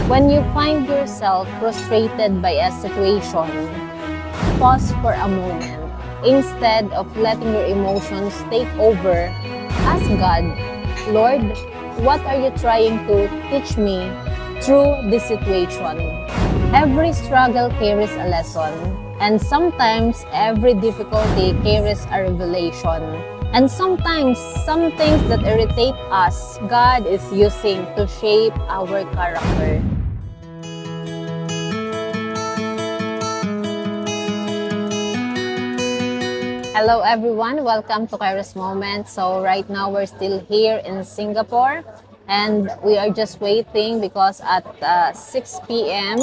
When you find yourself frustrated by a situation, pause for a moment. Instead of letting your emotions take over, ask God, Lord, what are you trying to teach me through this situation? Every struggle carries a lesson, and sometimes every difficulty carries a revelation. And sometimes some things that irritate us, God is using to shape our character. Hello everyone, welcome to Kairos Moment. So right now we're still here in Singapore and we are just waiting because at 6 p.m.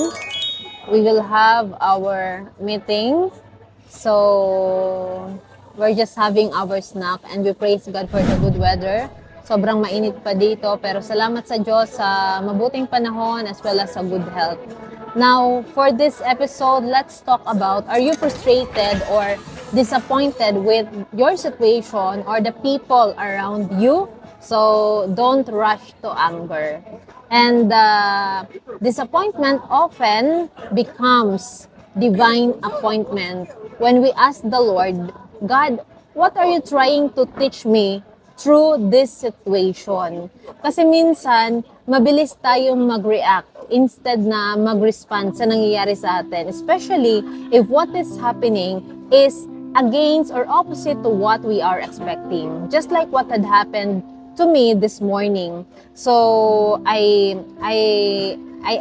we will have our meeting. So we're just having our snack and we praise God for the good weather. Sobrang mainit pa dito pero salamat sa Diyos sa mabuting panahon as well as sa good health. Now, for this episode, let's talk about, are you frustrated or disappointed with your situation or the people around you? So, don't rush to anger. And disappointment often becomes divine appointment when we ask the Lord, God, what are you trying to teach me through this situation? Kasi minsan, mabilis tayong mag-react instead na mag-respond sa nangyayari sa atin. Especially if what is happening is against or opposite to what we are expecting. Just like what had happened to me this morning. So, I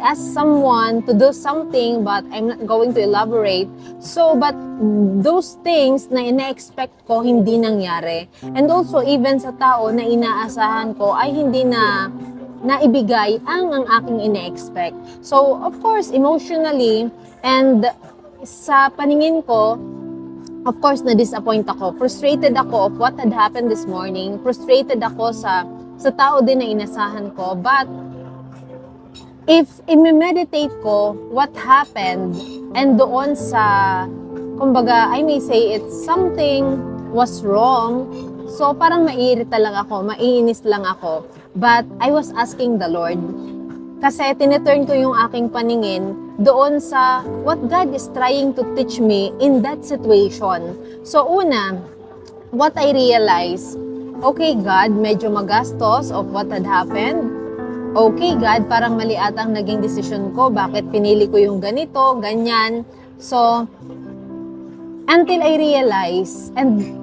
asked someone to do something but I'm not going to elaborate. So, but those things na ina-expect ko hindi nangyari. And also, even sa tao na inaasahan ko ay hindi na naibigay ang aking ina-expect. So, of course, emotionally and sa paningin ko, of course, na-disappoint ako. Frustrated ako of what had happened this morning. Frustrated ako sa tao din na inasahan ko. But, if i-meditate ko what happened and doon sa, kumbaga, I may say it's something was wrong, so parang maiirita lang ako, maiinis lang ako. But I was asking the Lord, kasi tineturn ko yung aking paningin doon sa what God is trying to teach me in that situation. So una, what I realized, okay God, medyo magastos of what had happened. Okay God, parang mali atang naging decision ko, bakit pinili ko yung ganito, ganyan. So, until I realize and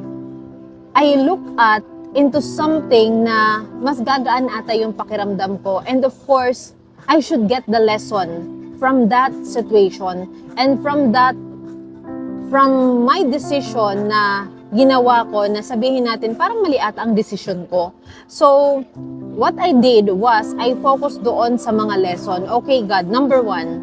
I look at into something na mas gagaan ata yung pakiramdam ko. And of course, I should get the lesson from that situation and from my decision na ginawa ko na sabihin natin parang mali ata ang decision ko. So, what I did was I focused doon sa mga lesson. Okay God, number one,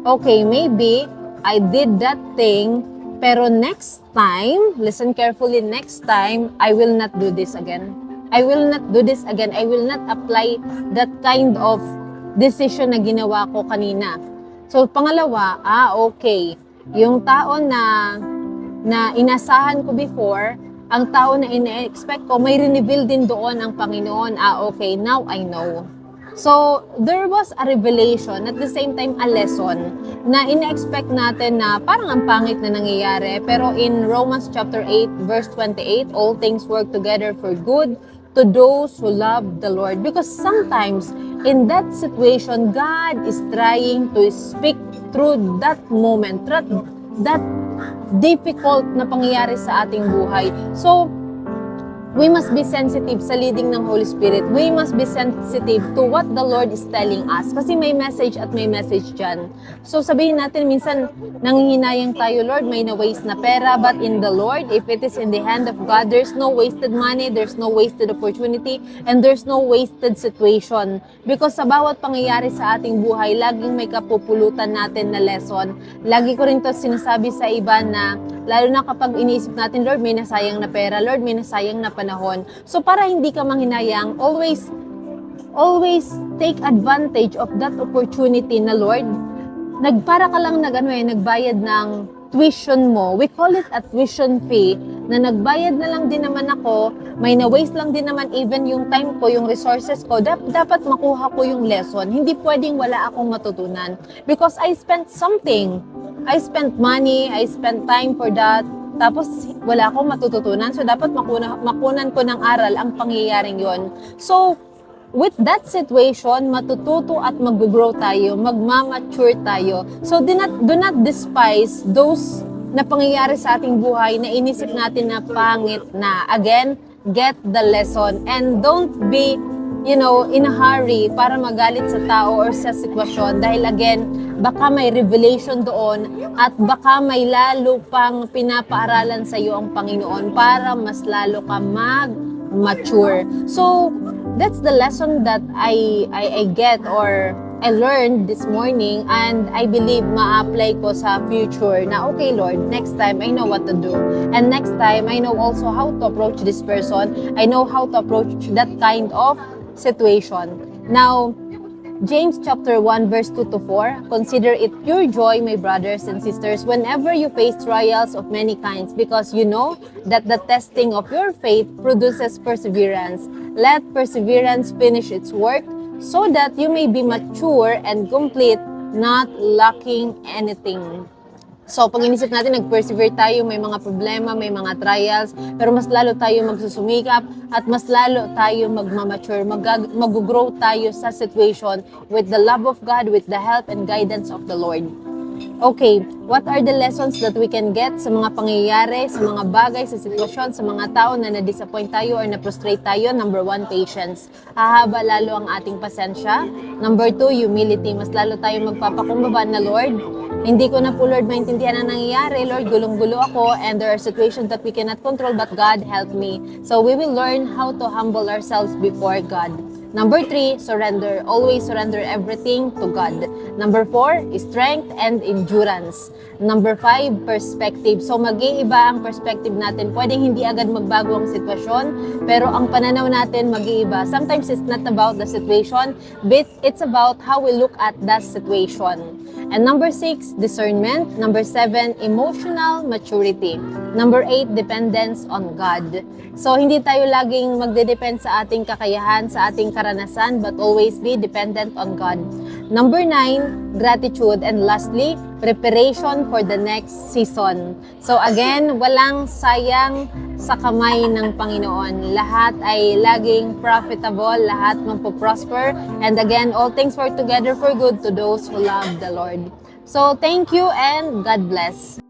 okay, maybe I did that thing pero next time, listen carefully, next time, I will not do this again. I will not do this again. I will not apply that kind of decision na ginawa ko kanina. So, pangalawa, okay. Yung tao na inasahan ko before, ang tao na ina-expect ko, may reveal din doon ang Panginoon. Okay, now I know. So, there was a revelation, at the same time, a lesson na ina-expect natin na parang ang pangit na nangyayari. Pero in Romans chapter 8, verse 28, all things work together for good to those who love the Lord. Because sometimes, in that situation, God is trying to speak through that moment, that difficult na pangyayari sa ating buhay. So, we must be sensitive sa leading ng Holy Spirit. We must be sensitive to what the Lord is telling us. Kasi may message at may message dyan. So sabihin natin, minsan nanghihinayang tayo, Lord, may na-waste na pera. But in the Lord, if it is in the hand of God, there's no wasted money, there's no wasted opportunity, and there's no wasted situation. Because sa bawat pangyayari sa ating buhay, laging may kapupulutan natin na lesson. Lagi ko rin to sinasabi sa iba na, lalo na kapag iniisip natin, Lord, may nasayang na pera, Lord, may nasayang na panahon. So para hindi ka manghinayang, always take advantage of that opportunity na, Lord, nagbayad ng tuition mo. We call it a tuition fee na nagbayad na lang din naman ako, may na-waste lang din naman even yung time ko, yung resources ko, dapat makuha ko yung lesson. Hindi pwedeng wala akong matutunan. Because I spent something. I spent money, I spent time for that. Tapos wala akong matututunan. So dapat makunan ko ng aral ang pangyayaring yon. So, with that situation, matututo at mag-grow tayo, magmamature tayo. So do not despise those na pangyayari sa ating buhay na inisip natin na pangit na. Again, get the lesson and don't be, in a hurry para magalit sa tao or sa sitwasyon dahil again, baka may revelation doon at baka may lalo pang pinapaaralan sa iyo ang Panginoon para mas lalo ka mag-mature. So, that's the lesson that I get or I learned this morning and I believe ma-apply ko sa future na okay Lord, next time I know what to do. And next time I know also how to approach this person. I know how to approach that kind of situation. Now, James chapter 1 verse 2 to 4, consider it pure joy, my brothers and sisters, whenever you face trials of many kinds, because you know that the testing of your faith produces perseverance. Let perseverance finish its work, so that you may be mature and complete, not lacking anything. So, pag inisip natin, nag-persevere tayo, may mga problema, may mga trials, pero mas lalo tayo magsusumikap at mas lalo tayo magmamature, mag-grow tayo sa situation with the love of God, with the help and guidance of the Lord. Okay, what are the lessons that we can get sa mga pangyayari, sa mga bagay, sa sitwasyon, sa mga tao na na-disappoint tayo or na-frustrate tayo? Number 1, patience. Hahaba lalo ang ating pasensya. Number 2, humility. Mas lalo tayo magpapakumbaba na Lord, hindi ko na po Lord maintindihan ang nangyayari. Lord, gulong-gulo ako and there are situations that we cannot control but God help me. So we will learn how to humble ourselves before God. Number 3, surrender. Always surrender everything to God. Number 4, strength and endurance. Number 5, perspective. So mag-iiba ang perspective natin. Pwedeng hindi agad magbago ang sitwasyon, pero ang pananaw natin mag-iiba. Sometimes it's not about the situation, but it's about how we look at that situation. And number 6, discernment. Number 7, emotional maturity. Number 8, dependence on God. So, hindi tayo laging magde-depend sa ating kakayahan, sa ating karanasan, but always be dependent on God. Number 9, gratitude. And lastly, preparation for the next season. So, again, walang sayang sa kamay ng Panginoon. Lahat ay laging profitable, lahat magpo-prosper. And again, all things work together for good to those who love the Lord. So, thank you and God bless.